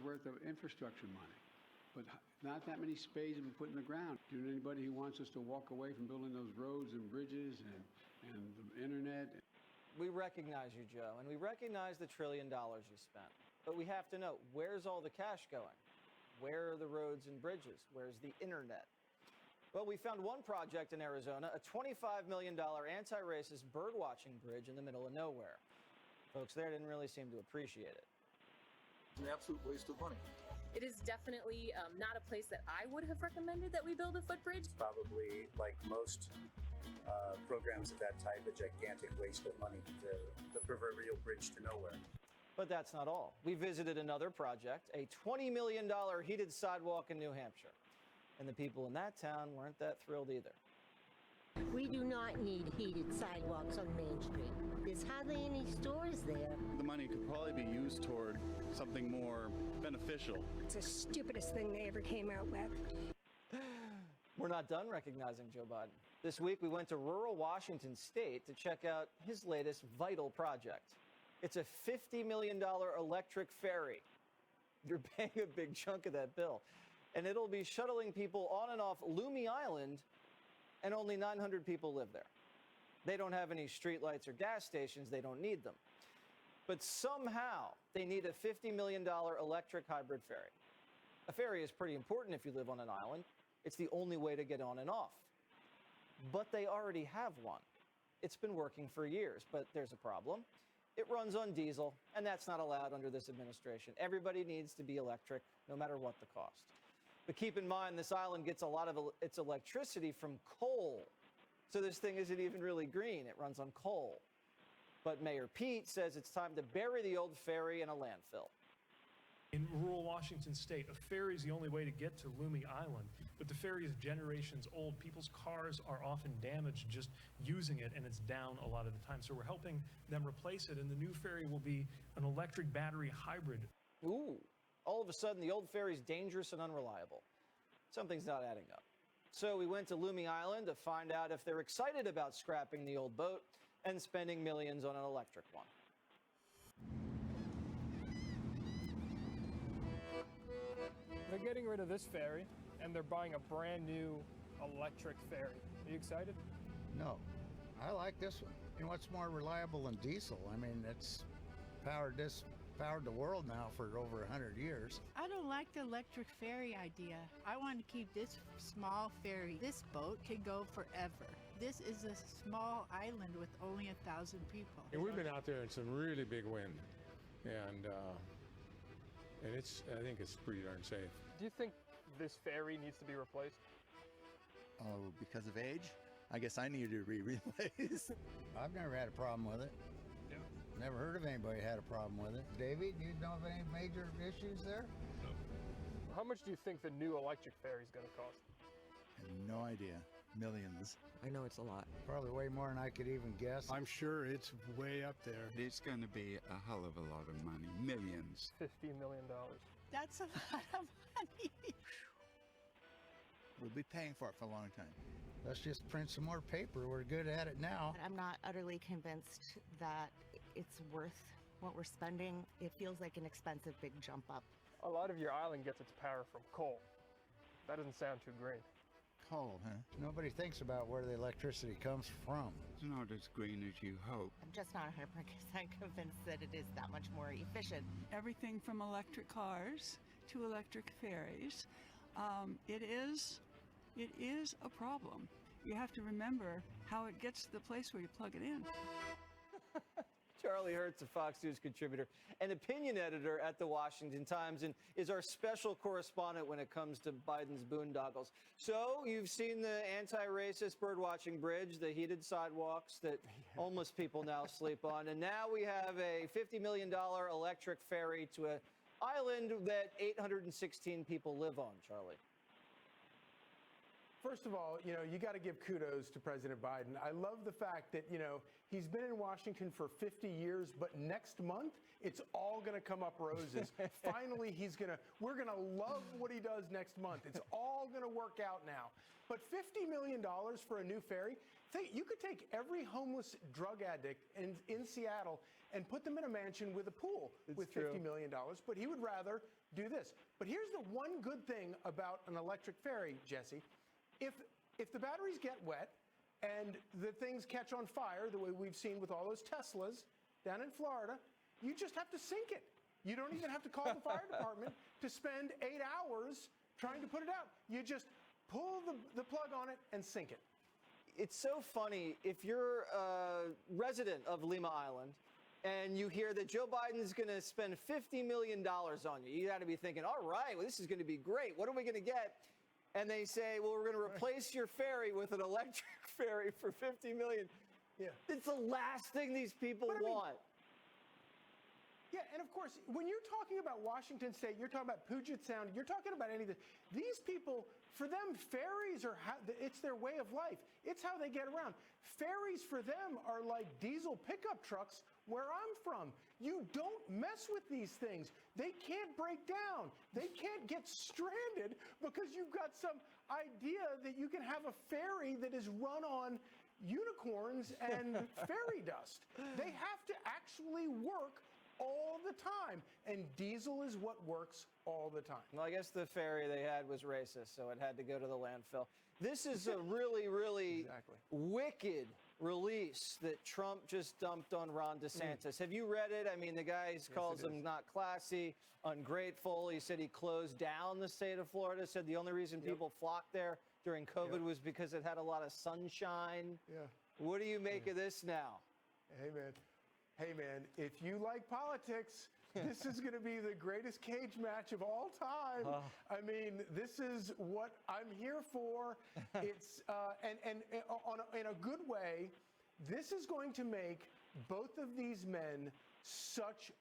worth of infrastructure money. But not that many spades have been put in the ground. Do anybody who wants us to walk away from building those roads and bridges and the internet? We recognize you, Joe, and we recognize the $1 trillion you spent. But we have to know, where's all the cash going? Where are the roads and bridges? Where's the internet? Well, we found one project in Arizona, a $25 million anti-racist birdwatching bridge in the middle of nowhere. Folks there didn't really seem to appreciate it. It's an absolute waste of money. It is definitely not a place that I would have recommended that we build a footbridge. Probably, like most programs of that type, a gigantic waste of money, the proverbial bridge to nowhere. But that's not all. We visited another project, a $20 million heated sidewalk in New Hampshire. And the people in that town weren't that thrilled either. We do not need heated sidewalks on Main Street. There's hardly any stores there. The money could probably be used toward something more beneficial. It's the stupidest thing they ever came out with. We're not done recognizing Joe Biden. This week, we went to rural Washington state to check out his latest vital project. It's a $50 million electric ferry. You're paying a big chunk of that bill. And it'll be shuttling people on and off Loomy Island, and only 900 people live there. They don't have any streetlights or gas stations. They don't need them. But somehow, they need a $50 million electric hybrid ferry. A ferry is pretty important if you live on an island. It's the only way to get on and off. But they already have one. It's been working for years, but there's a problem. It runs on diesel, and that's not allowed under this administration. Everybody needs to be electric, no matter what the cost. But keep in mind, this island gets a lot of its electricity from coal. So this thing isn't even really green. It runs on coal. But Mayor Pete says it's time to bury the old ferry in a landfill. In rural Washington state, a ferry is the only way to get to Loomy Island, but the ferry is generations old. People's cars are often damaged just using it, and it's down a lot of the time. So we're helping them replace it, and the new ferry will be an electric battery hybrid. Ooh, all of a sudden the old ferry's dangerous and unreliable. Something's not adding up. So we went to Loomy Island to find out if they're excited about scrapping the old boat and spending millions on an electric one. They're getting rid of this ferry, and they're buying a brand new electric ferry. Are you excited? No. I like this one. You know, what's more reliable than diesel? I mean, it's powered the world now for over 100 years. I don't like the electric ferry idea. I want to keep this small ferry. This boat can go forever. This is a small island with only 1,000 people. And we've been out there in some really big wind, and I think it's pretty darn safe. Do you think this ferry needs to be replaced? Oh, because of age? I guess I need to be replaced. I've never had a problem with it. Yeah. Never heard of anybody had a problem with it. Davey, do you know of any major issues there? No. How much do you think the new electric ferry is going to cost? I have no idea. Millions. I know it's a lot. Probably way more than I could even guess. I'm sure it's way up there. It's going to be a hell of a lot of money. Millions. $50 million. That's a lot of money. We'll be paying for it for a long time. Let's just print some more paper. We're good at it now. I'm not utterly convinced that it's worth what we're spending. It feels like an expensive big jump up. A lot of your island gets its power from coal. That doesn't sound too green. Coal, huh? Nobody thinks about where the electricity comes from. It's not as green as you hope. I'm just not 100% convinced that it is that much more efficient. Everything from electric cars to electric ferries. It is a problem. You have to remember how it gets to the place where you plug it in. Charlie Hertz, a Fox News contributor and opinion editor at the Washington Times, and is our special correspondent when it comes to Biden's boondoggles. So you've seen the anti-racist birdwatching bridge, the heated sidewalks that homeless people now sleep on, and now we have a $50 million electric ferry to an island that 816 people live on, Charlie. First of all, you got to give kudos to President Biden. I love the fact that, he's been in Washington for 50 years, but next month, it's all going to come up roses. Finally, we're going to love what he does next month. It's all going to work out now. But $50 million for a new ferry, You could take every homeless drug addict in Seattle and put them in a mansion with a pool with $50 million, but he would rather do this. But here's the one good thing about an electric ferry, Jesse. If the batteries get wet and the things catch on fire, the way we've seen with all those Teslas down in Florida, you just have to sink it. You don't even have to call the fire department to spend 8 hours trying to put it out. You just pull the plug on it and sink it. It's so funny, if you're a resident of Lima Island and you hear that Joe Biden's going to spend $50 million on you, you got to be thinking, all right, well, this is going to be great. What are we going to get? And they say, well, we're going to replace your ferry with an electric ferry for $50 million. Yeah. It's the last thing these people want. Yeah, and of course, when you're talking about Washington State, you're talking about Puget Sound, you're talking about any of this. These people, for them, ferries are it's their way of life. It's how they get around. Ferries for them are like diesel pickup trucks where I'm from. You don't mess with these things. They can't break down. They can't get stranded because you've got some idea that you can have a ferry that is run on unicorns and fairy dust. They have to actually work all the time, and diesel is what works all the time. Well, I guess the ferry they had was racist, so it had to go to the landfill. This is a really, really wicked release that Trump just dumped on Ron DeSantis. Have you read it? I mean, the guy calls him not classy, ungrateful. He said he closed down the state of Florida, said the only reason people flocked there during COVID was because it had a lot of sunshine. Yeah. What do you make of this now? Hey, man, if you like politics, this is going to be the greatest cage match of all time. I mean, this is what I'm here for. It's in a good way, this is going to make both of these men such